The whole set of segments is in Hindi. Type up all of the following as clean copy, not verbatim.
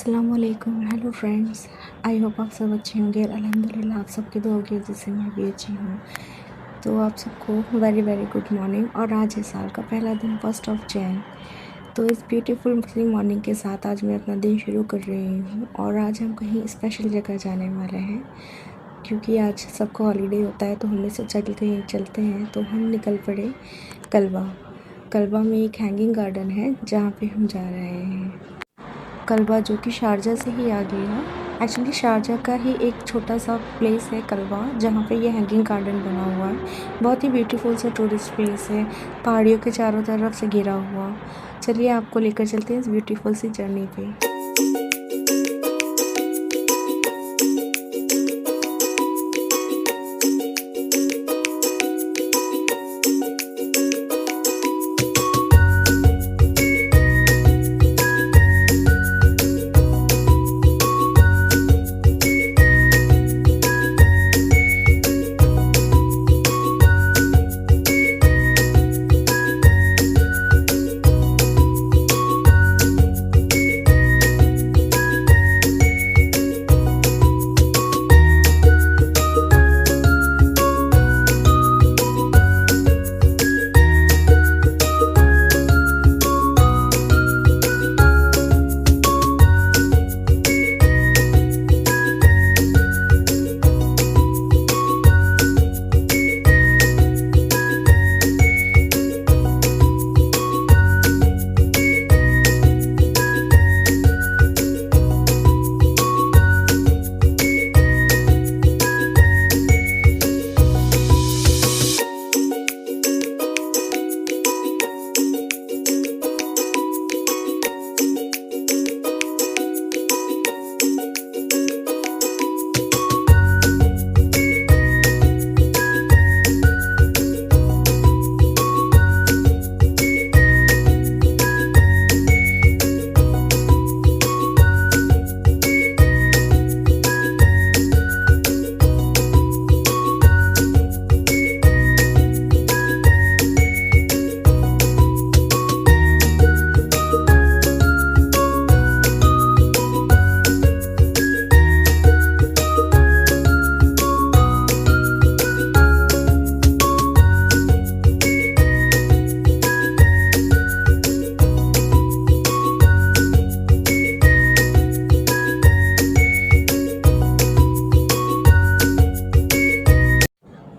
अस्सलाम वालेकुम। हेलो फ्रेंड्स, आई होप आप सब अच्छे होंगे और अल्हम्दुलिल्लाह आप सबके दुआ की वजह से मैं भी अच्छी हूँ। तो आप सबको वेरी वेरी गुड मॉर्निंग। और आज इस साल का पहला दिन 1 जनवरी। तो इस ब्यूटीफुल मुस्लिम मॉर्निंग के साथ आज मैं अपना दिन शुरू कर रही हूँ और आज हम कहीं स्पेशल जगह जाने वाले हैं क्योंकि आज सबको हॉलीडे होता है। तो हमने सोचा कि कहीं चलते हैं, तो हम निकल पड़े कल्बा में एक हैंगिंग गार्डन है जहाँ पे हम जा रहे हैं। कल्बा जो कि शारजा से ही आगे है। एक्चुअली शारजा का ही एक छोटा सा प्लेस है कल्बा, जहाँ पे ये हैंगिंग गार्डन बना हुआ है। बहुत ही ब्यूटीफुल सा टूरिस्ट प्लेस है, पहाड़ियों के चारों तरफ से घिरा हुआ। चलिए आपको लेकर चलते हैं इस ब्यूटीफुल सी जर्नी पे।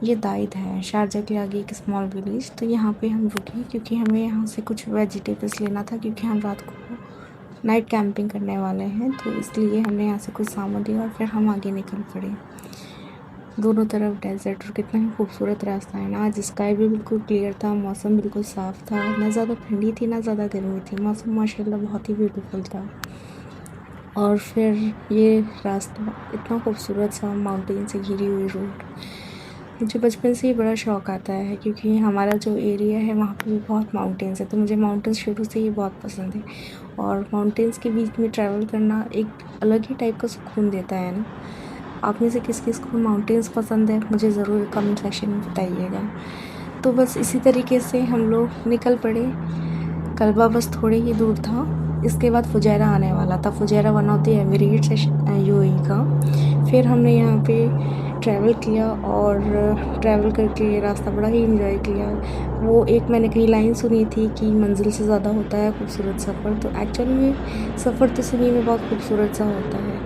ये दाइद है, शारजा के आगे एक स्मॉल विलेज। तो यहाँ पे हम रुके क्योंकि हमें यहाँ से कुछ वेजिटेबल्स लेना था, क्योंकि हम रात को नाइट कैंपिंग करने वाले हैं। तो इसलिए हमने यहाँ से कुछ सामान लिया और फिर हम आगे निकल पड़े। दोनों तरफ डेजर्ट और कितना ही खूबसूरत रास्ता है ना। आज स्काई भी बिल्कुल क्लियर था, मौसम बिल्कुल साफ़ था, ना ज़्यादा ठंडी थी ना ज़्यादा गर्मी थी। मौसम माशाल्लाह बहुत ही ब्यूटीफुल था। और फिर ये रास्ता इतना खूबसूरत सा, माउंटेन से घिरी हुई रोड। मुझे बचपन से ही बड़ा शौक़ आता है क्योंकि हमारा जो एरिया है वहाँ पे भी बहुत माउंटेन्स है। तो मुझे माउंटेन्स शुरू से ही बहुत पसंद है और माउंटेन्स के बीच में ट्रैवल करना एक अलग ही टाइप का सुकून देता है ना। आप में से किस किस को माउंटेन्स पसंद है, मुझे ज़रूर कमेंट सेक्शन में बताइएगा। तो बस इसी तरीके से हम लोग निकल पड़े। कल्बा बस थोड़े ही दूर था, इसके बाद फुजैरा आने वाला था। Fujairah one of the Emirates है यूएई का। फिर हमने यहाँ पे ट्रैवल किया और ट्रैवल करके रास्ता बड़ा ही इन्जॉय किया। वो एक मैंने कहीं लाइन सुनी थी कि मंजिल से ज़्यादा होता है खूबसूरत सफ़र। तो एक्चुअली में सफ़र तो सही में बहुत खूबसूरत सा होता है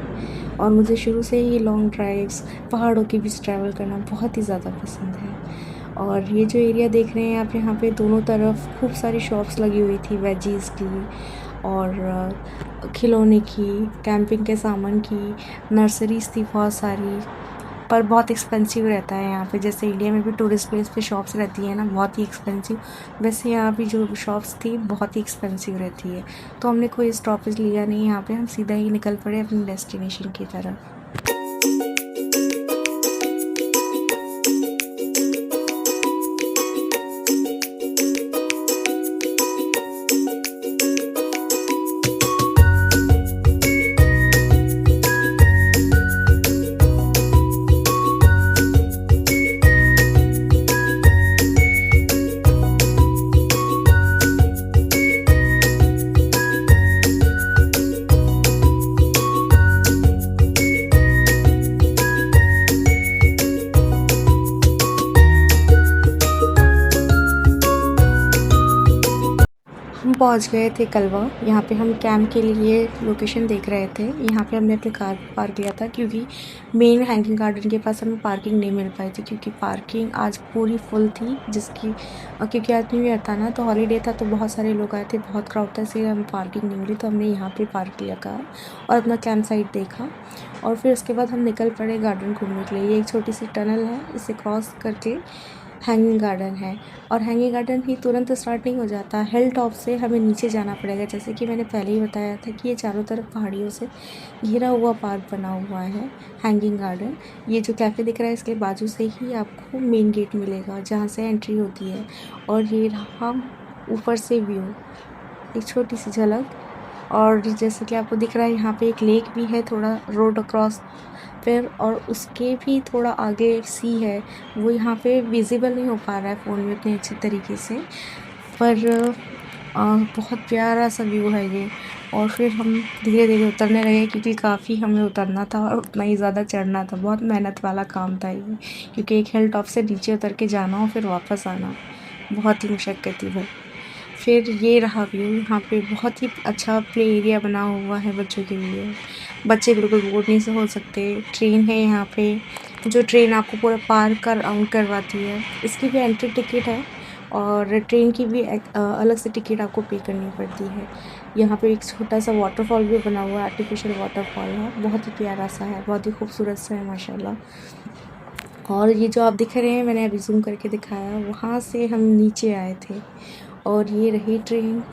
और मुझे शुरू से ही लॉन्ग ड्राइव्स, पहाड़ों के बीच ट्रैवल करना बहुत ही ज़्यादा पसंद है। और ये जो एरिया देख रहे हैं आप, यहाँ पे दोनों तरफ खूब सारी शॉप्स लगी हुई थी, वेजीज़ की और खिलौने की, कैंपिंग के सामान की, नर्सरीज़ थी बहुत सारी। पर बहुत एक्सपेंसिव रहता है यहाँ पे। जैसे इंडिया में भी टूरिस्ट प्लेस पे शॉप्स रहती है ना, बहुत ही एक्सपेंसिव, वैसे यहाँ भी जो शॉप्स थी बहुत ही एक्सपेंसिव रहती है। तो हमने कोई स्टॉपेज लिया नहीं यहाँ पे, हम सीधा ही निकल पड़े अपनी डेस्टिनेशन की तरफ। पहुंच गए थे कलवा। यहाँ पे हम कैंप के लिए लोकेशन देख रहे थे। यहाँ पे हमने अपनी कार पार्क किया था क्योंकि मेन हैंगिंग गार्डन के पास हमें पार्किंग नहीं मिल पाई थी, क्योंकि पार्किंग आज पूरी फुल थी, क्योंकि आज न्यू ईयर था ना, तो हॉलीडे था, तो बहुत सारे लोग आए थे, बहुत क्राउड था, इसलिए हमें पार्किंग नहीं मिली। तो हमने यहाँ पर पार्क किया कार और अपना कैंप साइट देखा और फिर उसके बाद हम निकल पड़े गार्डन घूमने के लिए। ये एक छोटी सी टनल है, इसे क्रॉस करके हैंगिंग गार्डन है। और हैंगिंग गार्डन ही तुरंत स्टार्ट नहीं हो जाता, हिल टॉप से हमें नीचे जाना पड़ेगा। जैसे कि मैंने पहले ही बताया था कि ये चारों तरफ पहाड़ियों से घिरा हुआ पार्क बना हुआ है हैंगिंग गार्डन। ये जो कैफ़े दिख रहा है इसके बाजू से ही आपको मेन गेट मिलेगा जहाँ से एंट्री होती है। और ये रहा ऊपर से व्यू, एक छोटी सी झलक। और जैसे कि आपको दिख रहा है यहाँ पे एक लेक भी है थोड़ा रोड अक्रॉस फिर, और उसके भी थोड़ा आगे सी है, वो यहाँ पे विजिबल नहीं हो पा रहा है फ़ोन में उतने अच्छे तरीके से, पर बहुत प्यारा सा व्यू है ये। और फिर हम धीरे धीरे उतरने लगे क्योंकि काफ़ी हमें उतरना था और उतना ही ज़्यादा चढ़ना था। बहुत मेहनत वाला काम था ये, क्योंकि एक हिल टॉप से नीचे उतर के जाना और फिर वापस आना, बहुत ही मुशक्क़त वो। फिर ये रहा व्यू, यहाँ पे बहुत ही अच्छा प्ले एरिया बना हुआ है बच्चों के लिए। बच्चे बिल्कुल बोर नहीं से हो सकते। ट्रेन है यहाँ पे, जो ट्रेन आपको पूरा पार्क का राउंड करवाती है। इसकी भी एंट्री टिकट है और ट्रेन की भी अलग से टिकट आपको पे करनी पड़ती है। यहाँ पे एक छोटा सा वाटरफॉल भी बना हुआ है, आर्टिफिशियल वाटरफॉल है, बहुत ही प्यारा सा है, बहुत ही खूबसूरत सा है माशाल्लाह। और ये जो आप दिख रहे हैं, मैंने अभी जूम करके दिखाया, वहाँ से हम नीचे आए थे और ये रही ट्रेन।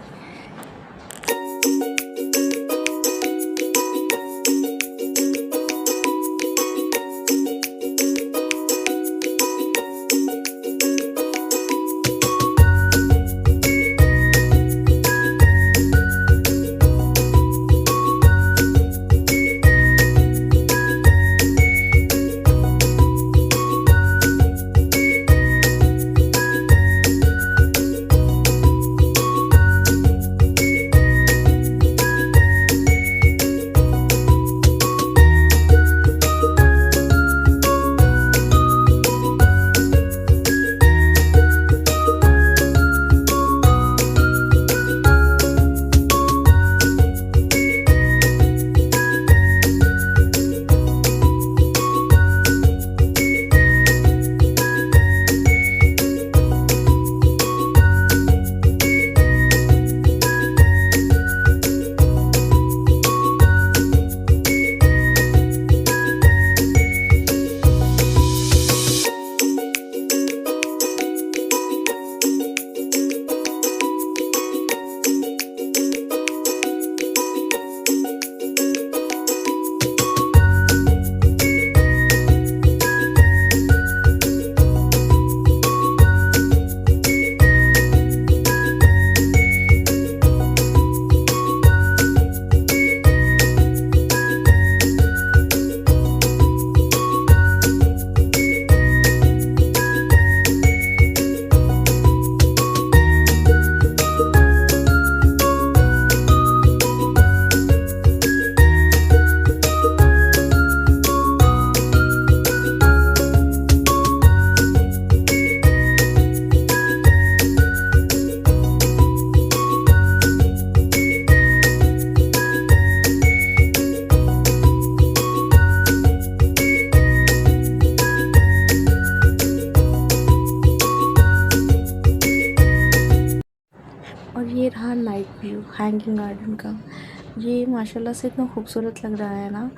और ये रहा नाइट व्यू हैंगिंग गार्डन का। ये माशाल्लाह से इतना खूबसूरत लग रहा है ना,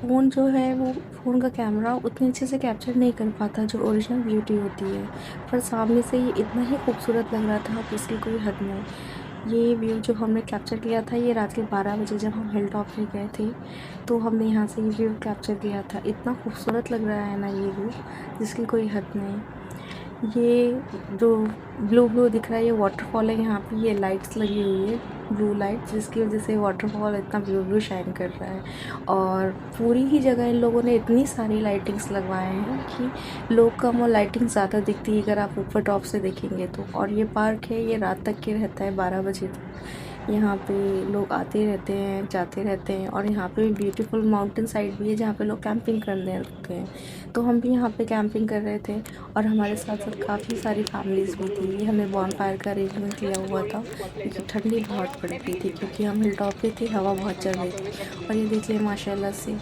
फ़ोन जो है वो फ़ोन का कैमरा उतनी अच्छे से कैप्चर नहीं कर पाता जो ओरिजिनल ब्यूटी होती है, पर सामने से ये इतना ही खूबसूरत लग रहा था कि इसकी कोई हद नहीं। ये व्यू जो हमने कैप्चर किया था ये रात के 12 बजे जब हम हिल टॉप पे गए थे, तो हमने यहाँ से ये व्यू कैप्चर किया था। इतना खूबसूरत लग रहा है ना ये व्यू, जिसकी कोई हद नहीं। ये जो ब्लू दिख रहा है ये वाटरफॉल है। यहाँ पे ये लाइट्स लगी हुई है, ब्लू लाइट्स, जिसकी वजह से वाटरफॉल इतना ब्लू शाइन कर रहा है। और पूरी ही जगह इन लोगों ने इतनी सारी लाइटिंग्स लगवाए हैं कि लोग कम और लाइटिंग ज़्यादा दिखती है अगर आप ऊपर टॉप से देखेंगे तो। और ये पार्क है, ये रात तक के रहता है 12 बजे तक। यहाँ पे लोग आते रहते हैं, जाते रहते हैं और यहाँ पे ब्यूटीफुल माउंटेन साइड भी है जहाँ पे लोग कैंपिंग करने रुकते हैं। तो हम भी यहाँ पे कैंपिंग कर रहे थे और हमारे साथ साथ काफ़ी सारी फैमिलीज़ भी थी। हमने बॉनफायर का अरेंजमेंट किया हुआ था क्योंकि ठंडी बहुत पड़ रही थी, क्योंकि हम हिल टॉप पे थे, हवा बहुत चल रही थी। और ये देखिए माशाल्लाह से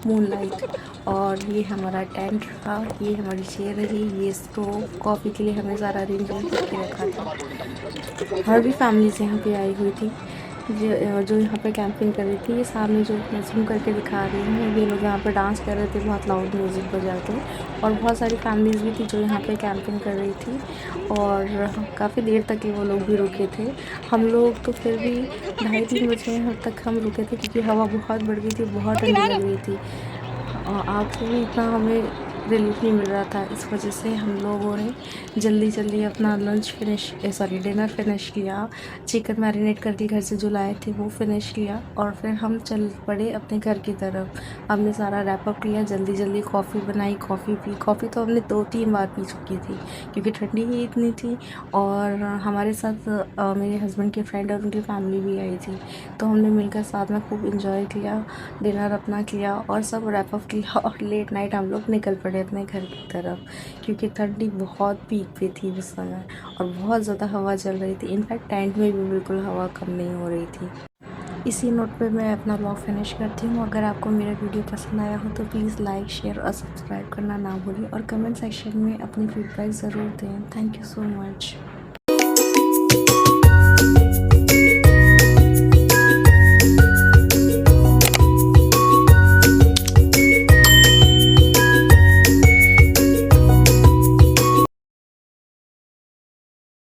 मूनलाइट। और ये हमारा टेंट रहा, ये हमारी चेयर रही, ये स्टोव, कॉफ़ी के लिए हमने सारा अरेंजमेंट करके रखा था। और भी फैमिलीज़ यहाँ पे आई हुई थी जो यहाँ पे कैंपिंग कर रही थी। ये सामने जो मैं ज़ूम करके दिखा रही हूँ, ये लोग यहाँ पे डांस कर रहे थे बहुत लाउड म्यूज़िक बजा के। और बहुत सारी फैमिलीज़ भी थी जो यहाँ पे कैंपिंग कर रही थी और काफ़ी देर तक ही वो लोग भी रुके थे। हम लोग तो फिर भी 2:30-3 बजे यहाँ तक हम रुके थे क्योंकि हवा बहुत बढ़ गई थी, बहुत ठंडी लग रही थी। आग से भी इतना हमें रिलीफ नहीं मिल रहा था। इस वजह से हम लोगों ने जल्दी जल्दी अपना डिनर फिनिश किया। चिकन मैरिनेट करके घर से जो लाए थे वो फिनिश किया और फिर हम चल पड़े अपने घर की तरफ। हमने सारा रैप अप किया, जल्दी जल्दी कॉफ़ी बनाई, कॉफ़ी पी। कॉफ़ी तो हमने 2-3 बार पी चुकी थी क्योंकि ठंडी ही इतनी थी। और हमारे साथ मेरे हस्बैंड के फ्रेंड और उनकी फैमिली भी आई थी, तो हमने मिलकर साथ में खूब इंजॉय किया, डिनर अपना किया और सब रैप अप किया। और लेट नाइट हम लोग निकल पड़े अपने घर की तरफ क्योंकि ठंडी बहुत पीक पे थी उस समय और बहुत ज़्यादा हवा चल रही थी। इनफैक्ट टेंट में भी बिल्कुल हवा कम नहीं हो रही थी। इसी नोट पे मैं अपना व्लॉग फिनिश करती हूँ। अगर आपको मेरा वीडियो पसंद आया हो तो प्लीज़ लाइक, शेयर और सब्सक्राइब करना ना भूलिए और कमेंट सेक्शन में अपनी फीडबैक ज़रूर दें। Thank you so much.